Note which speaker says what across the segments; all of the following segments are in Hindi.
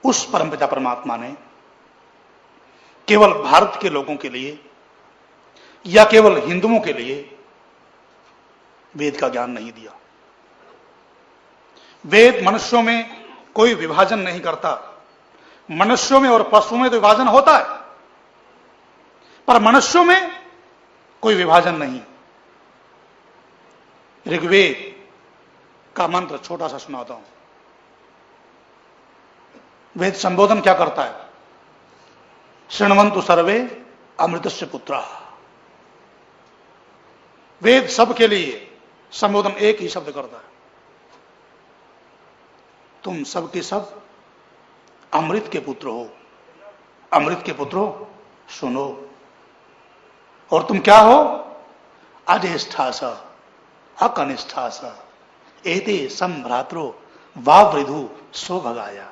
Speaker 1: उस परमपिता परमात्मा ने केवल भारत के लोगों के लिए या केवल हिंदुओं के लिए वेद का ज्ञान नहीं दिया। वेद मनुष्यों में कोई विभाजन नहीं करता। मनुष्यों में और पशुओं में तो विभाजन होता है, पर मनुष्यों में कोई विभाजन नहीं। ऋग्वेद का मंत्र छोटा सा सुनाता हूं। वेद संबोधन क्या करता है? शृण्वन्तु सर्वे अमृतस्य पुत्राः। वेद सबके लिए संबोधन एक ही शब्द करता है, तुम सबके सब अमृत के पुत्र हो। अमृत के पुत्र हो, सुनो। और तुम क्या हो? अज्येष्ठास अकनिष्ठास एते संभ्रात्रो वावृधु सो भगाया।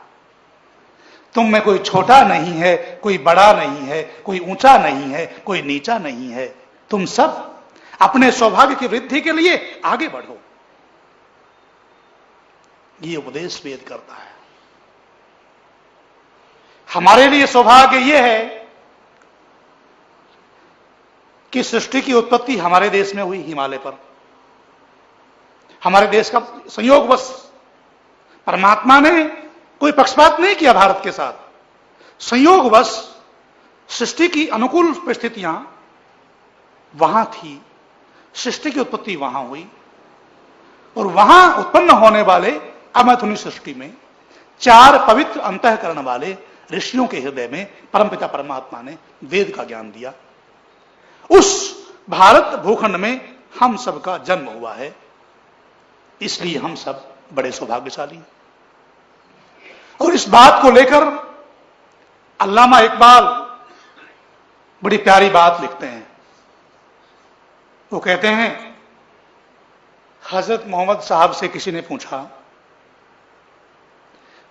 Speaker 1: तुम में कोई छोटा नहीं है, कोई बड़ा नहीं है, कोई ऊंचा नहीं है, कोई नीचा नहीं है। तुम सब अपने सौभाग्य की वृद्धि के लिए आगे बढ़ो। ये उपदेश वेद करता है। हमारे लिए सौभाग्य यह है कि सृष्टि की उत्पत्ति हमारे देश में हुई, हिमालय पर। हमारे देश का संयोगवश परमात्मा ने कोई पक्षपात नहीं किया भारत के साथ। संयोगवश सृष्टि की अनुकूल परिस्थितियां वहां थी, सृष्टि की उत्पत्ति वहां हुई, और वहां उत्पन्न होने वाले अमैथुनी सृष्टि में 4 पवित्र अंतःकरण वाले ऋषियों के हृदय में परमपिता परमात्मा ने वेद का ज्ञान दिया। उस भारत भूखंड में हम सबका जन्म हुआ है, इसलिए हम सब बड़े सौभाग्यशाली हैं। और इस बात को लेकर अल्लामा इकबाल बड़ी प्यारी बात लिखते हैं। वो कहते हैं, हजरत मोहम्मद साहब से किसी ने पूछा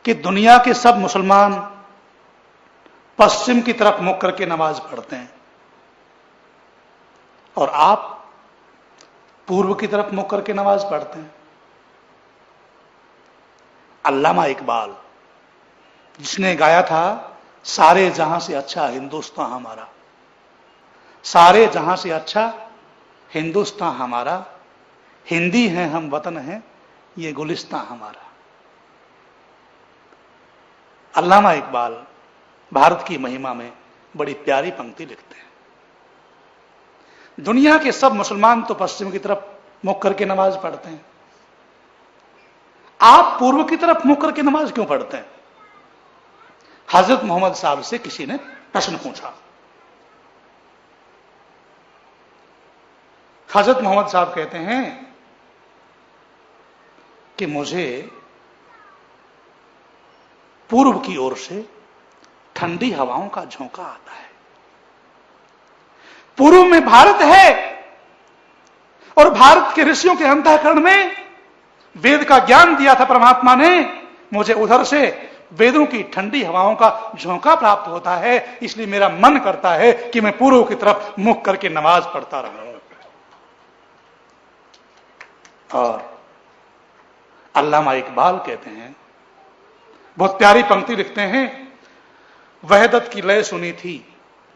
Speaker 1: कि दुनिया के सब मुसलमान पश्चिम की तरफ मुख करके नमाज पढ़ते हैं और आप पूर्व की तरफ मुख करके नमाज पढ़ते हैं। अल्लामा इकबाल, जिसने गाया था सारे जहां से अच्छा हिंदुस्तान हमारा, सारे जहां से अच्छा हिंदुस्तान हमारा, हिंदी हैं हम वतन हैं ये गुलिस्तान हमारा। अल्लामा इकबाल भारत की महिमा में बड़ी प्यारी पंक्ति लिखते हैं। दुनिया के सब मुसलमान तो पश्चिम की तरफ मुख करके नमाज पढ़ते हैं, आप पूर्व की तरफ मुख करके नमाज क्यों पढ़ते हैं? हजरत मोहम्मद साहब से किसी ने प्रश्न पूछा। हजरत मोहम्मद साहब कहते हैं कि मुझे पूर्व की ओर से ठंडी हवाओं का झोंका आता है। पूर्व में भारत है और भारत के ऋषियों के अंतःकरण में वेद का ज्ञान दिया था परमात्मा ने। मुझे उधर से वेदों की ठंडी हवाओं का झोंका प्राप्त होता है, इसलिए मेरा मन करता है कि मैं पूर्व की तरफ मुख करके नमाज पढ़ता रहूं। और अल्लामा इकबाल कहते हैं, बहुत प्यारी पंक्ति लिखते हैं, वहदत की लय सुनी थी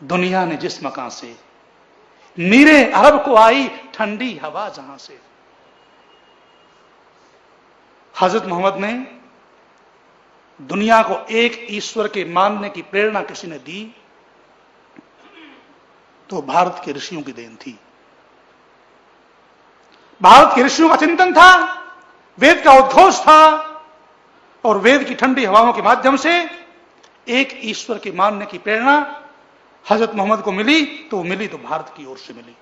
Speaker 1: दुनिया ने जिस मकान से, नीरे अरब को आई ठंडी हवा जहां से। हजरत मोहम्मद ने दुनिया को एक ईश्वर के मानने की प्रेरणा किसी ने दी तो भारत के ऋषियों की देन थी। भारत के ऋषियों का चिंतन था, वेद का उद्घोष था, और वेद की ठंडी हवाओं के माध्यम से एक ईश्वर के मानने की प्रेरणा हजरत मोहम्मद को मिली, तो मिली तो भारत की ओर से मिली।